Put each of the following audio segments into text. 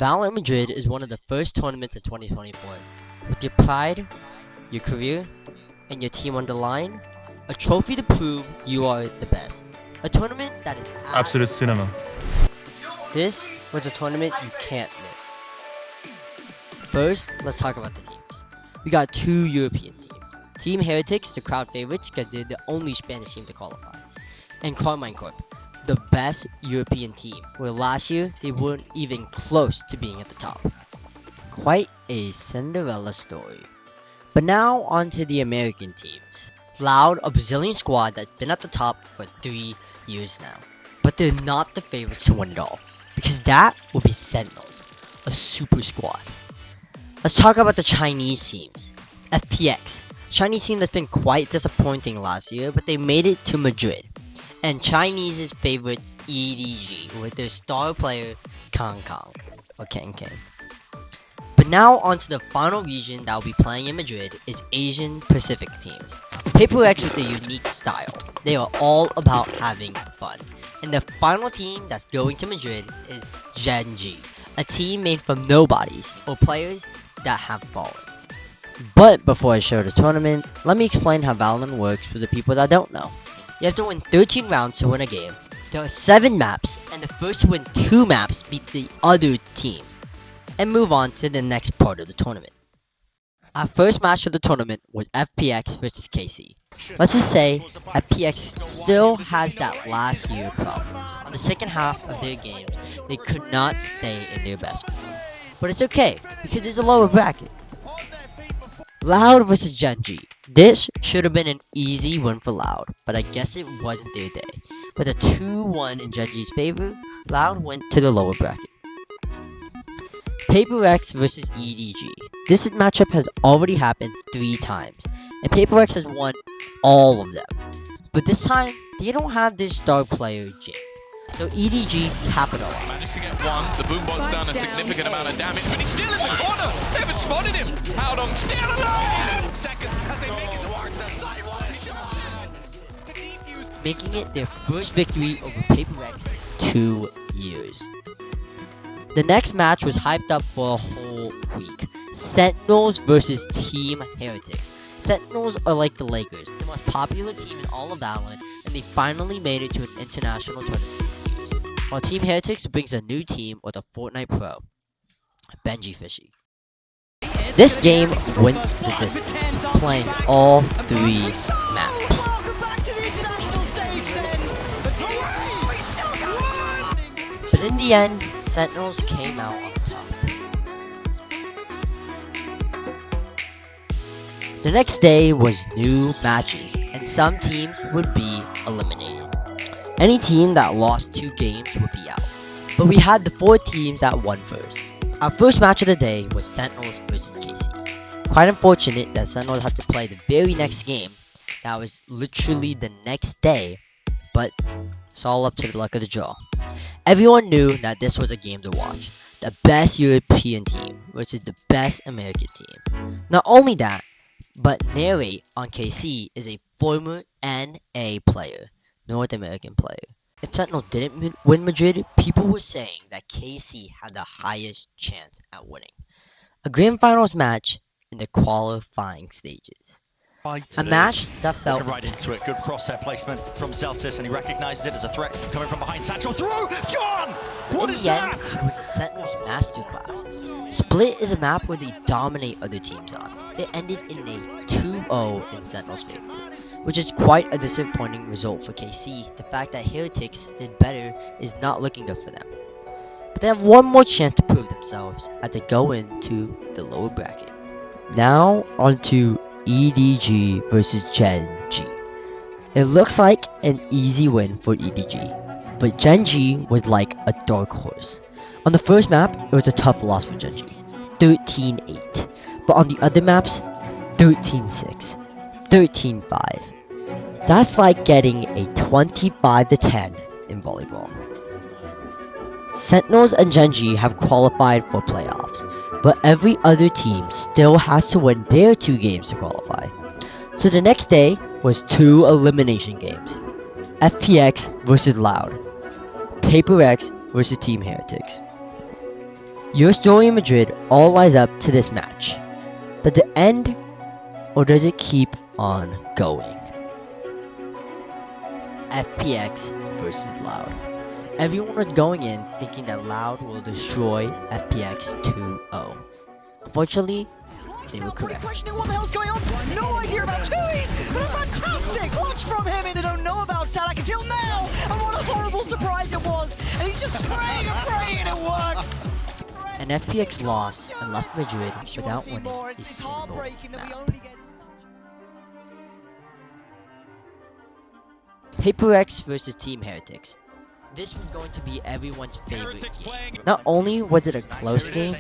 Valorant Madrid is one of the first tournaments in 2024. With your pride, your career, and your team on the line, a trophy to prove you are the best. A tournament that is Absolute cinema. This was a tournament you can't miss. First, let's talk about the teams. We got two European teams. Team Heretics, the crowd favorites, because they're the only Spanish team to qualify. And Carmine Corp, the best European team, where last year they weren't even close to being at the top. Quite a Cinderella story. But now on to the American teams. Loud, a Brazilian squad that's been at the top for 3 years now. But they're not the favorites to win it all, because that will be Sentinels, a super squad. Let's talk about the Chinese teams. FPX, Chinese team that's been quite disappointing last year, but they made it to Madrid. And Chinese's favorites EDG with their star player Kang Kang, or Kang Kang. But now onto the final region that will be playing in Madrid is Asian Pacific teams. Paper X with a unique style. They are all about having fun. And the final team that's going to Madrid is Genji, a team made from nobodies or players that have fallen. But before I show the tournament, let me explain how Valorant works for the people that don't know. You have to win 13 rounds to win a game. There are 7 maps, and the first to win 2 maps beat the other team, and move on to the next part of the tournament. Our first match of the tournament was FPX versus KC. Let's just say FPX still has that last year problems. On the second half of their games, they could not stay in their best form. But it's okay, because there's a lower bracket. Loud versus Genji. This should have been an easy win for Loud, but I guess it wasn't their day. With a 2-1 in Genji's favor, Loud went to the lower bracket. Paper X versus EDG. This matchup has already happened 3 times, and Paper X has won all of them. But this time, they don't have their star player Jake. So EDG capitalized. Managed to get one. The Boombot's done a significant amount of damage, but he's still in the corner. They haven't spotted him. How long? Still alive. Seconds as they make it towards the sidewalk shot. Making it their first victory over Paper X in 2 years. The next match was hyped up for a whole week. Sentinels versus Team Heretics. Sentinels are like the Lakers, the most popular team in all of Valorant, and they finally made it to an international tournament. While Team Heretics brings a new team with a Fortnite pro, Benji Fishy. This game went the distance, playing all 3 maps. But in the end, Sentinels came out on top. The next day was new matches, and some teams would be eliminated. Any team that lost 2 games would be out. But we had the 4 teams that won first. Our first match of the day was Sentinels versus KC. Quite unfortunate that Sentinels had to play the very next game. That was literally the next day, but it's all up to the luck of the draw. Everyone knew that this was a game to watch. The best European team versus the best American team. Not only that, but narrate on KC is a former NA player, North American player. If Sentinel didn't win Madrid, people were saying that KC had the highest chance at winning. A grand finals match in the qualifying stages. A match that felt right into it. Good crosshair placement from Celsius, and he recognizes it as a threat coming from behind. Satchel through! John! What is that? In the end, it was a Sentinels masterclass. Split is a map where they dominate other teams on. It ended in a 2-0 in Sentinels' favor, which is quite a disappointing result for KC. The fact that Heretics did better is not looking good for them. But they have one more chance to prove themselves as they go into the lower bracket. Now onto EDG versus Genji. It looks like an easy win for EDG, but Genji was like a dark horse. On the first map, it was a tough loss for Genji, 13-8, but on the other maps, 13-6, 13-5. That's like getting a 25-10 in volleyball. Sentinels and Genji have qualified for playoffs, but every other team still has to win their 2 games to qualify. So the next day was 2 elimination games. FPX versus Loud. Paper X versus Team Heretics. Your story in Madrid all lies up to this match. Does it end or does it keep on going? FPX versus Loud. Everyone was going in thinking that Loud will destroy FPX 2-0. Unfortunately, they were correct. Questioning what the hell's going on. No idea about Tui's, but a fantastic clutch from him. They don't know about Salak until now. And what a horrible surprise it was. And he's just spraying and praying and it works. An FPX loss and left Madrid without winning a single map. PaperX versus Team Heretics. This was going to be everyone's favorite game. Not only was it a close game,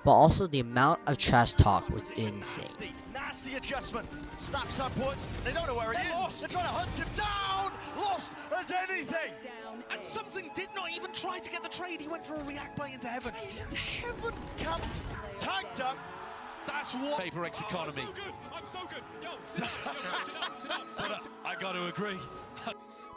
but also the amount of trash talk was insane. Nasty adjustment. Snaps upwards. They don't know where it is. They're trying to hunt him down. Lost as anything. And something did not even try to get the trade. He went for a react play into heaven. He's in heaven. Come. Tagged up. That's what. PaperX economy. I'm so good. Yo, sit down. But I got to agree.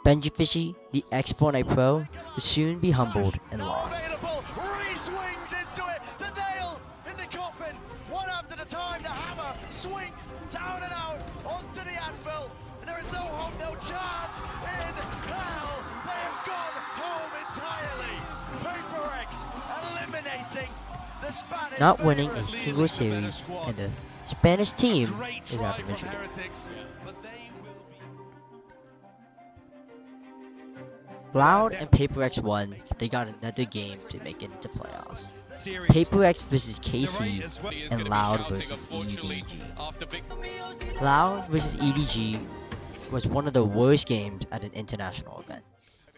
Benji Fishy, the X4 Pro, will soon be humbled and lost. Re-swings into it. The nail in the coffin. One after the time, the hammer swings down and out onto the anvil. And there is no hope, no chance in hell. They have gone home entirely. PaperX eliminating the Spanish. Not winning a single series, and the Spanish team is out of Madrid. Loud and PaperX won, but they got another game to make it into playoffs. PaperX versus KC and Loud versus EDG. Loud versus EDG was one of the worst games at an international event.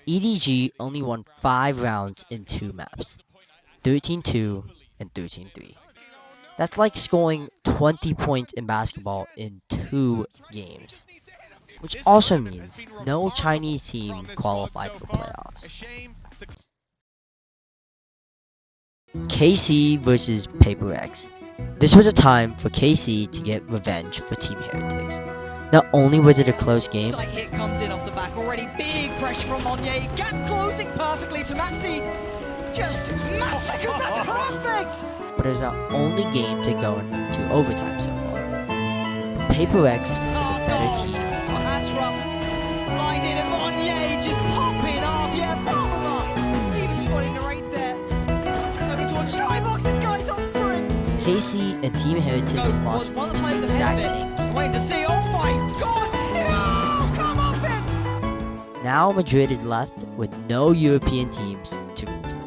EDG only won 5 rounds in 2 maps, 13-2 and 13-3. That's like scoring 20 points in basketball in 2 games. Which also means no Chinese team qualified for playoffs. KC versus PaperX. This was a time for KC to get revenge for Team Heretics. Not only was it a close game, Hit comes in off the back already. Big pressure from Monye. Gap closing perfectly to Massey. Just massacred. That's perfect. but it was our only game to go into overtime so far. PaperX was the better team. That's rough. Blinded and Monye just popping off. Yeah, bottom up. Even spotting right there. Over towards Shybox. This guy's up for it. KC and Team Heretics lost One of the to players the ahead exact of it. same. Waiting to see. Oh my god. No, come off it. Now Madrid is left with no European teams to root for.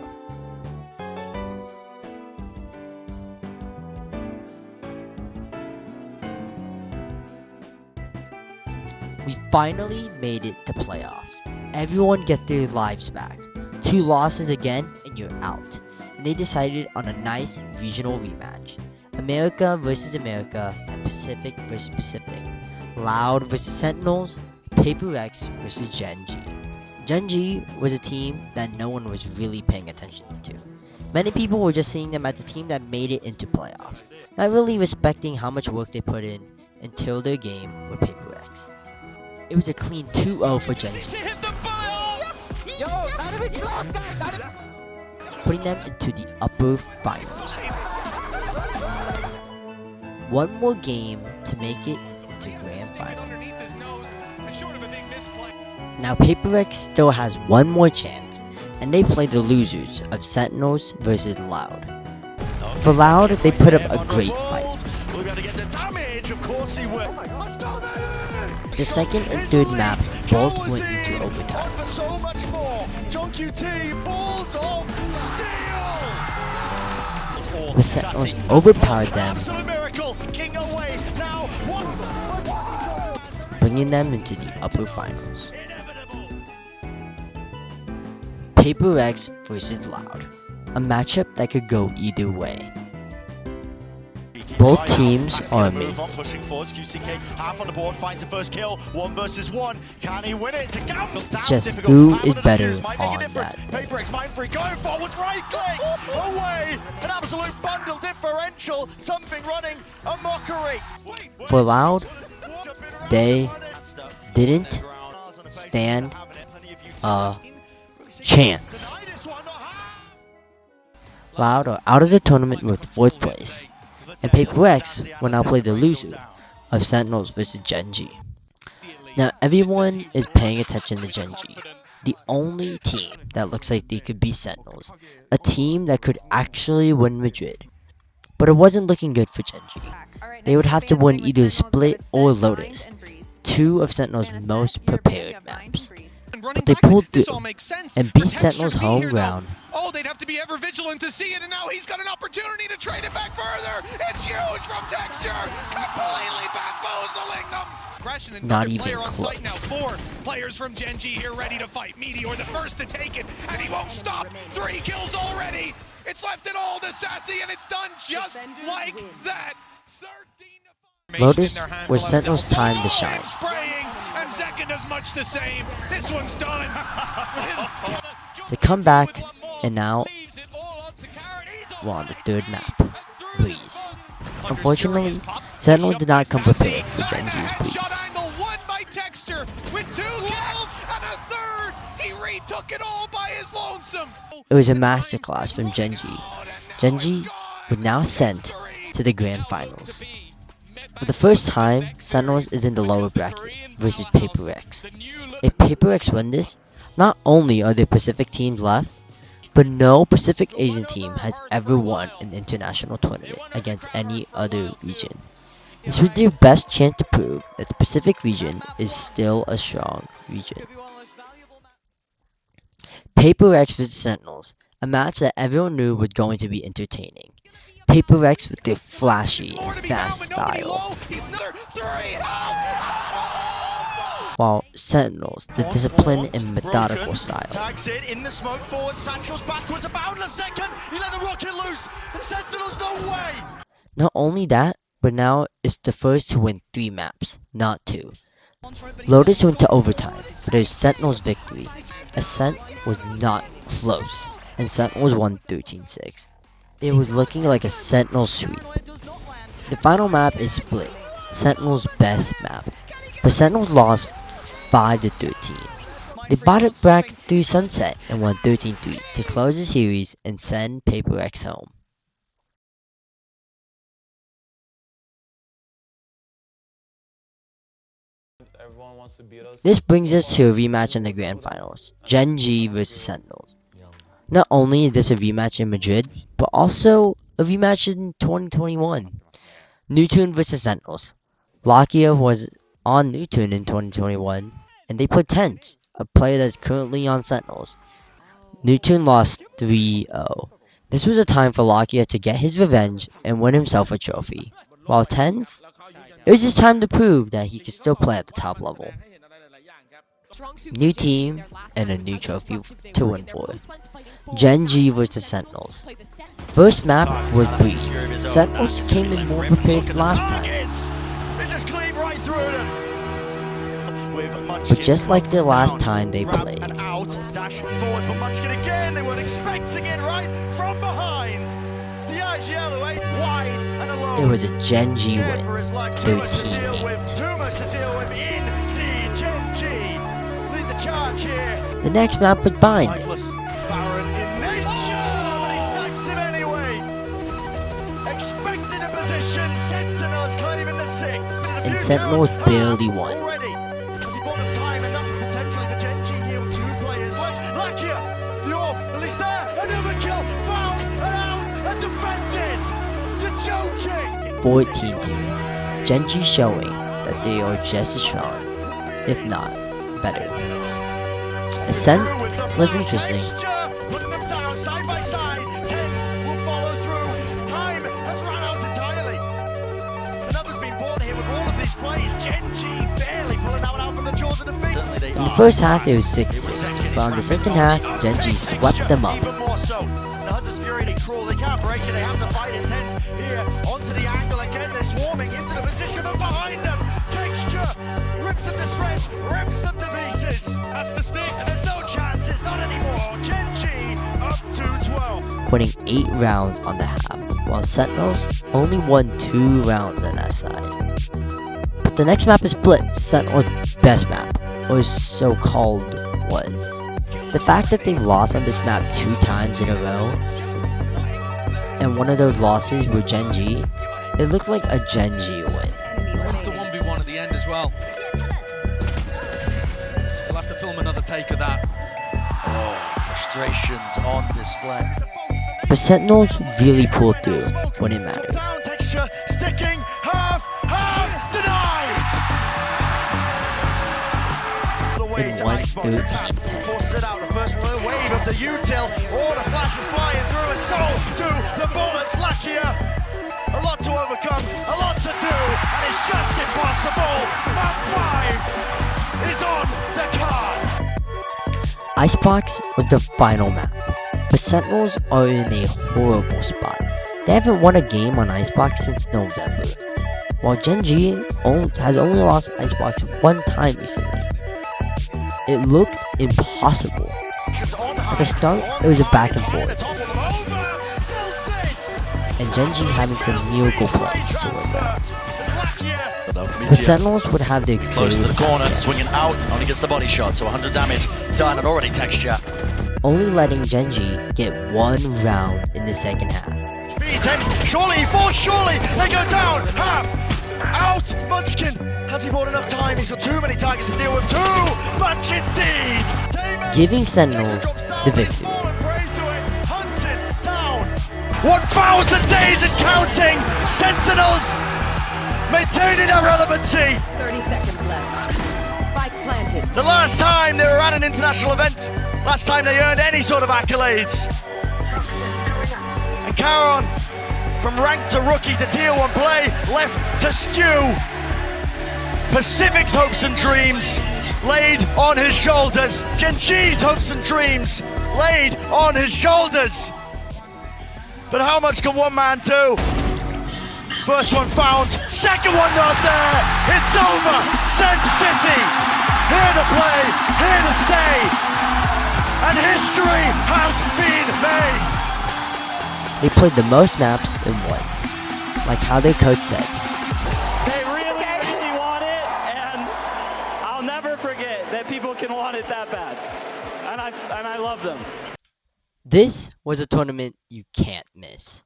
We finally made it to playoffs. Everyone get their lives back. 2 losses again and you're out. And they decided on a nice regional rematch. America versus America and Pacific versus Pacific. Loud versus Sentinels, PaperX versus Gen G. Gen G was a team that no one was really paying attention to. Many people were just seeing them as the team that made it into playoffs, not really respecting how much work they put in until their game with PaperX. It was a clean 2-0 for Gen G, putting them into the upper finals. One more game to make it into grand final. Now PaperX still has one more chance, and they play the losers of Sentinels versus Loud. For Loud, they put up a great fight. The second and third maps both went into overtime. The Sentinels overpowered them, bringing them into the upper finals. PaperX versus Loud, a matchup that could go either way. Both teams are amazing. Pushing forwards, QCK half on the board, finds the first kill, 1 versus 1. Can he win it? To gamble down, Just difficult. who Half is of the better defuse might make a on difference. that day. PaperX Mindfree going forwards, right click away. An absolute bundle differential, something running a mockery. For Loud, they didn't stand a chance. Loud are out of the tournament with 4th place, and Paper X will now play the loser of Sentinels versus Gen G. Now everyone is paying attention to Gen G, the only team that looks like they could be Sentinels, a team that could actually win Madrid. But it wasn't looking good for Gen G. They would have to win either Split or Lotus, 2 of Sentinel's most prepared maps. But they pulled through and beat Sentinel's home ground. Oh, they'd have to be ever vigilant to see it, and now he's got an opportunity to trade it back further. It's huge from Texture, completely bamboozling them. Not even player on site now. close. 4 players from Gen G here ready to fight. Meteor the first to take it, and he won't stop. 3 kills already. It's left it all to Sassy, and it's done just like that. 13 Lotus was Sentinel's time to shine. Spraying, and Zekin does much the same. This one's done. To come back, and now we're on the 3rd map, Breeze. Unfortunately, Sentinel did not come prepared for Gen G's Breeze. Shot angle won by Texture with 2 kills and a 3rd. He retook it all by his lonesome. It was a masterclass from Gen G. Gen G were now sent to the grand finals. For the first time, Sentinels is in the lower bracket versus Paper X. If Paper X win this, not only are there Pacific teams left, but no Pacific Asian team has ever won an international tournament against any other region. This was their best chance to prove that the Pacific region is still a strong region. Paper X vs Sentinels, a match that everyone knew was going to be entertaining. Paper X with their flashy and fast style, while Sentinels, the disciplined and methodical style. Tags it in the smoke forward, Sancho's backwards, a boundless second, he let the rocket loose, and Sentinels no way! Not only that, but now it's the first to win 3 maps, not 2. Lotus went to overtime, but it was Sentinel's victory. Ascent was not close, and Sentinels won 13-6. It was looking like a Sentinel sweep. The final map is Split, Sentinel's best map, but Sentinels lost 5-13. They bought it back through Sunset and won 13-3 to close the series and send Paper X home. This brings us to a rematch in the grand finals, Gen G vs Sentinels. Not only is this a rematch in Madrid, but also a rematch in 2021. Newtoon vs Sentinels. Lakia was on Newtoon in 2021, and they played Tens, a player that's currently on Sentinels. Newtoon lost 3-0. This was a time for Lakia to get his revenge and win himself a trophy. While Tens, it was his time to prove that he could still play at the top level. New team and a new trophy to win for. Gen G vs Sentinels. First map was Breeze. Sentinels came in more prepared than last time. But just like the last time they played, it was a Gen G win, 13-8. The next map was Bind. And Sentinels barely won. Joking. 14-2. Gen G showing that they are just as strong, if not better. Ascent was interesting. Putting them down side by side. Tens will follow through. Time has run out entirely. Another's been born here with all of these plays. Gen G barely pulling that one out from the jaws of defeat. In the first half it was 6-6, but on the second half, Gen G swept them up. Even more so. The Hunters Fury, they crawl, they can't break it, they have the fight intent here. Onto the angle again, they're swarming into the position of behind them. Texture rips them to shreds, rips them to pieces. That's the stick, and there's no chances, not anymore. Gen G up to 12. Winning 8 rounds on the half, while Sentinels only won 2 rounds on that side. But the next map is Split, Sentinel's best map, or so-called was. The fact that they've lost on this map 2 times in a row and one of those losses were Gen G, it looked like a Gen G win. Wins the 1v1 at the end as well. We'll have to film another take of that. Oh, frustrations on display. But Sentinels really pulled through when it mattered. Down texture, sticking, half, denied! It won 13-10. Forces it out, the first wave of the util. All the flashes flying through, and so do the bullets. Lakia, a lot to overcome, a lot to do, and it's just impossible. Map 5 is on the cards. Icebox was the final map, but Sentinels are in a horrible spot. They haven't won a game on Icebox since November, while Gen G has only lost Icebox one time recently. It looked impossible. At the start, it was a back and forth, and Gen G having some miracle plays to win rounds. The Sentinels would have their Close to the clearest corner, time, swinging out, only gets the body shot, so 100 damage done, and already texture. only letting Gen G get one round in the second half. Surely he falls, surely they go down, half, out, Munchkin. Has he bought enough time? He's got too many targets to deal with, too much indeed. Giving Sentinels the victory. 1,000 days and counting, Sentinels maintaining their relevancy. 30 seconds left. Spike planted. The last time they were at an international event, last time they earned any sort of accolades. And Caron, from rank to rookie to tier 1 play, left to stew. Pacific's hopes and dreams laid on his shoulders. Gen G's hopes and dreams laid on his shoulders. But how much can one man do? First one found, second one not there. It's over. Sen City, here to play, here to stay. And history has been made. They played the most maps and won, like how their coach said. They really, really want it, and I'll never forget that people can want it that bad. And I love them. This was a tournament you can't miss.